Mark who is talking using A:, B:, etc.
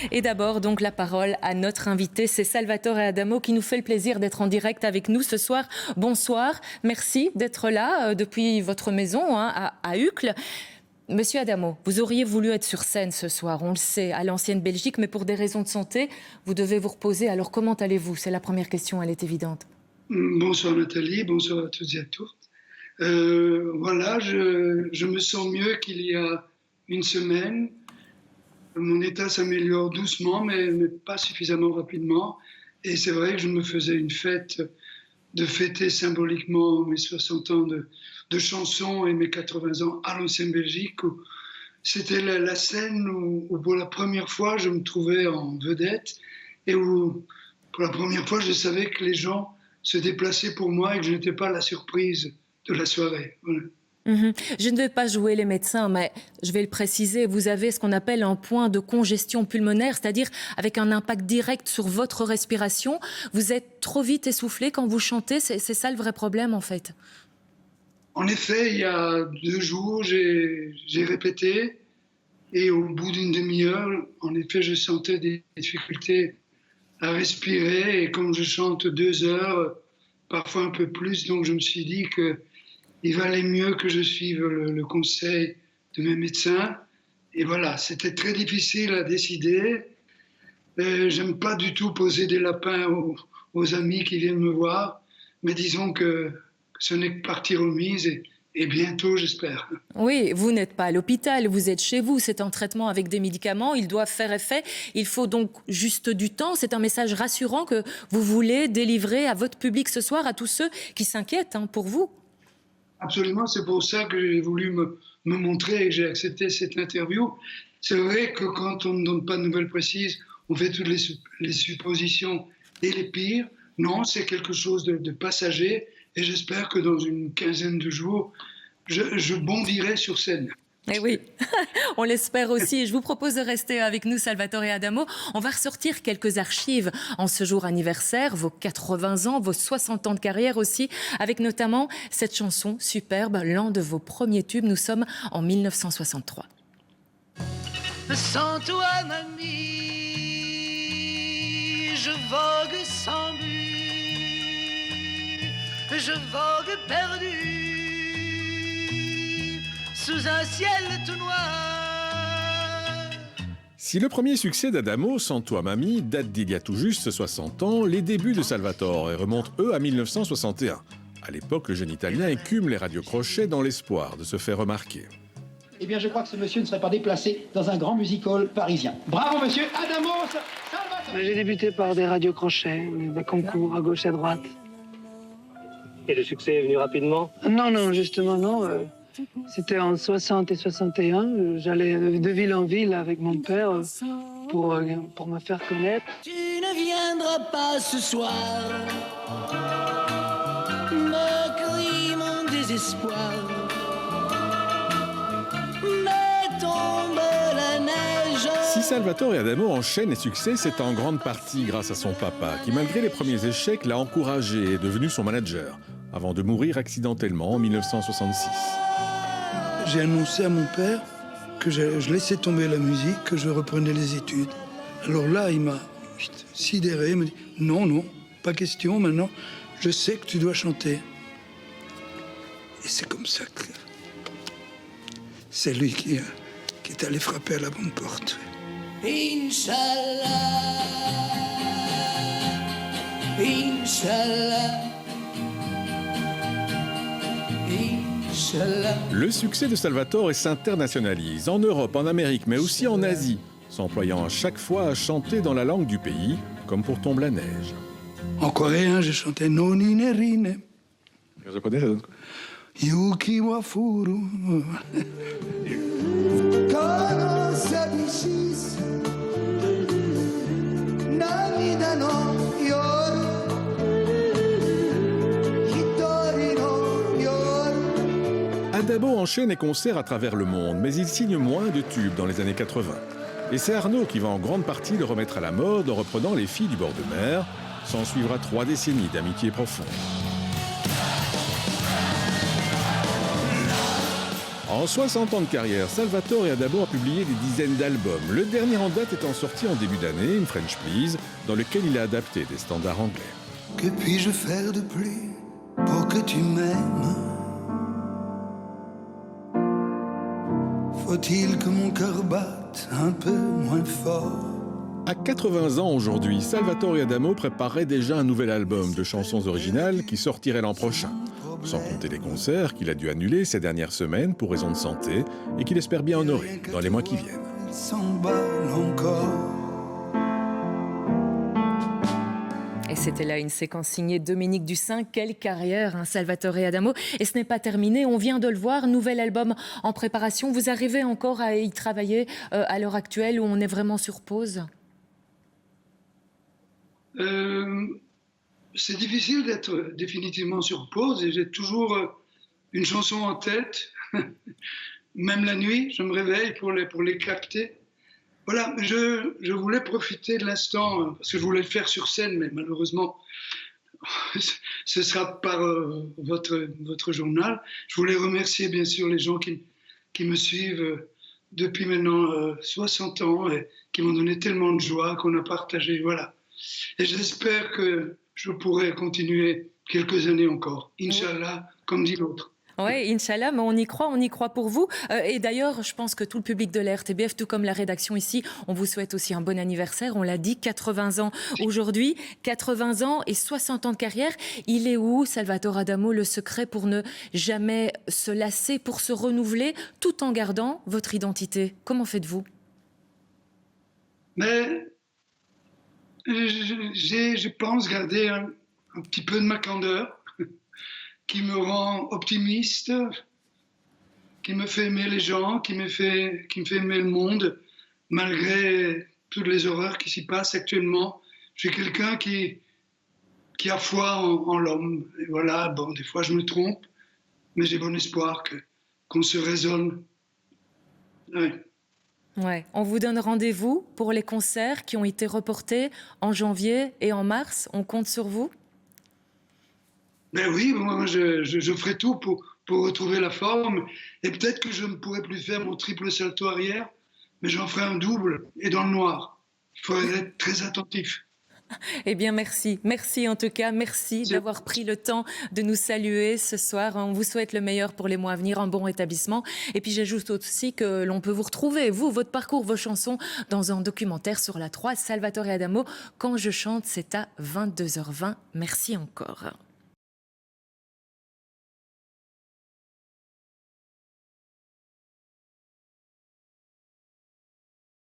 A: Et d'abord, donc, la parole à notre invité, c'est Salvatore Adamo qui nous fait le plaisir d'être en direct avec nous ce soir. Bonsoir, merci d'être là depuis votre maison à Uccle. Monsieur Adamo, vous auriez voulu être sur scène ce soir, on le sait, à l'ancienne Belgique, mais pour des raisons de santé, vous devez vous reposer. Alors comment allez-vous? C'est la première question, elle est évidente.
B: Bonsoir Nathalie, bonsoir à toutes et à tous. Voilà, je me sens mieux qu'il y a une semaine. Mon état s'améliore doucement, mais pas suffisamment rapidement. Et c'est vrai que je me faisais une fête de fêter symboliquement mes 60 ans de chansons et mes 80 ans à l'ancienne Belgique. Où c'était la scène où pour la première fois je me trouvais en vedette et où pour la première fois je savais que les gens se déplaçaient pour moi et que je n'étais pas la surprise de la soirée. Voilà.
A: Je ne vais pas jouer les médecins, mais je vais le préciser, vous avez ce qu'on appelle un point de congestion pulmonaire, c'est-à-dire avec un impact direct sur votre respiration. Vous êtes trop vite essoufflé quand vous chantez, c'est ça le vrai problème en fait.
B: En effet, il y a 2 jours, j'ai répété et au bout d'une demi-heure, en effet, je sentais des difficultés à respirer et comme je chante 2 heures, parfois un peu plus, donc je me suis dit qu'il valait mieux que je suive le conseil de mes médecins. Et voilà, c'était très difficile à décider. J'aime pas du tout poser des lapins aux amis qui viennent me voir, mais disons que ce n'est que partie remise et bientôt, j'espère.
A: Oui, vous n'êtes pas à l'hôpital, vous êtes chez vous, c'est un traitement avec des médicaments, ils doivent faire effet, il faut donc juste du temps. C'est un message rassurant que vous voulez délivrer à votre public ce soir, à tous ceux qui s'inquiètent pour vous.
B: Absolument, c'est pour ça que j'ai voulu me montrer et que j'ai accepté cette interview. C'est vrai que quand on ne donne pas de nouvelles précises, on fait toutes les suppositions et les pires. Non, c'est quelque chose de passager et j'espère que dans une quinzaine de jours, je bondirai sur scène.
A: Eh oui, on l'espère aussi. Je vous propose de rester avec nous, Salvatore Adamo. On va ressortir quelques archives en ce jour anniversaire, vos 80 ans, vos 60 ans de carrière aussi, avec notamment cette chanson superbe, l'un de vos premiers tubes. Nous sommes en 1963.
C: Sans toi, mamie, je vogue sans but, je vogue perdu sous un ciel tout noir.
D: Si le premier succès d'Adamo, Sans toi mamie, date d'il y a tout juste 60 ans, les débuts de Salvatore remontent eux à 1961. À l'époque, le jeune Italien écume les radiocrochets dans l'espoir de se faire remarquer.
E: Eh bien, je crois que ce monsieur ne serait pas déplacé dans un grand music-hall parisien. Bravo, monsieur Adamo Salvatore.
F: J'ai débuté par des radiocrochets, des concours à gauche et à droite.
G: Et le succès est venu rapidement?
F: Non, justement, non. C'était en 60 et 61. J'allais de ville en ville avec mon père pour me faire connaître.
C: Tu ne viendras pas ce soir, me crie mon désespoir. Mais tombe la neige.
D: Si Salvatore Adamo enchaîne les succès, c'est en grande partie grâce à son papa, qui malgré les premiers échecs l'a encouragé et est devenu son manager, avant de mourir accidentellement en 1966.
B: J'ai annoncé à mon père que je laissais tomber la musique, que je reprenais les études. Alors là, il m'a sidéré, il m'a dit « Non, pas question, maintenant, je sais que tu dois chanter. » Et c'est comme ça que c'est lui qui est allé frapper à la bonne porte.
C: Inch'Allah, Inch'Allah, Inch'Allah.
D: Le succès de Salvatore s'internationalise en Europe, en Amérique, mais aussi en Asie, s'employant à chaque fois à chanter dans la langue du pays, comme pour Tombe la neige.
B: En coréen, j'ai chanté Nonine Rine.
D: Je connais ça.
B: Yuki wa furu.
D: Adamo enchaîne les concerts à travers le monde, mais il signe moins de tubes dans les années 80. Et c'est Arnaud qui va en grande partie le remettre à la mode en reprenant Les filles du bord de mer. S'en suivra 3 décennies d'amitié profonde. En 60 ans de carrière, Salvatore Adamo a publié des dizaines d'albums. Le dernier en date étant sorti en début d'année, une French Please, dans lequel il a adapté des standards anglais.
H: Que puis-je faire de plus pour que tu m'aimes? Faut-il que mon cœur batte un peu moins fort?
D: À 80 ans aujourd'hui, Salvatore Adamo préparait déjà un nouvel album de chansons originales qui sortirait l'an prochain. Sans compter les concerts qu'il a dû annuler ces dernières semaines pour raisons de santé et qu'il espère bien honorer dans les mois qui viennent.
H: Il s'emballe encore.
A: Et c'était là une séquence signée Dominique Dussin. Quelle carrière, hein, Salvatore Adamo. Et ce n'est pas terminé, on vient de le voir, nouvel album en préparation. Vous arrivez encore à y travailler à l'heure actuelle où on est vraiment sur pause?
B: C'est difficile d'être définitivement sur pause et j'ai toujours une chanson en tête. Même la nuit, je me réveille pour les capter. Voilà, je voulais profiter de l'instant, parce que je voulais le faire sur scène, mais malheureusement, ce sera par votre journal. Je voulais remercier bien sûr les gens qui me suivent depuis maintenant 60 ans et qui m'ont donné tellement de joie qu'on a partagé. Voilà. Et j'espère que je pourrai continuer quelques années encore. Inch'Allah, comme dit l'autre.
A: Oui, Inch'Allah, mais on y croit pour vous. Et d'ailleurs, je pense que tout le public de la RTBF, tout comme la rédaction ici, on vous souhaite aussi un bon anniversaire. On l'a dit, 80 ans aujourd'hui, 80 ans et 60 ans de carrière. Il est où, Salvatore Adamo, le secret pour ne jamais se lasser, pour se renouveler, tout en gardant votre identité? Comment faites-vous?
B: Mais je pense garder un petit peu de ma candeur qui me rend optimiste, qui me fait aimer les gens, qui me fait aimer le monde, malgré toutes les horreurs qui s'y passent actuellement. Je suis quelqu'un qui a foi en l'homme. Et voilà, bon, des fois je me trompe, mais j'ai bon espoir qu'on se raisonne. Ouais.
A: Ouais. On vous donne rendez-vous pour les concerts qui ont été reportés en janvier et en mars. On compte sur vous?
B: Ben oui, moi je ferai tout pour retrouver la forme. Et peut-être que je ne pourrai plus faire mon triple salto arrière, mais j'en ferai un double et dans le noir. Il faut être très attentif.
A: Eh bien, merci. Merci en tout cas. Merci d'avoir pris le temps de nous saluer ce soir. On vous souhaite le meilleur pour les mois à venir, un bon rétablissement. Et puis, j'ajoute aussi que l'on peut vous retrouver, vous, votre parcours, vos chansons, dans un documentaire sur la 3, Salvatore Adamo. Quand je chante, c'est à 22h20. Merci encore.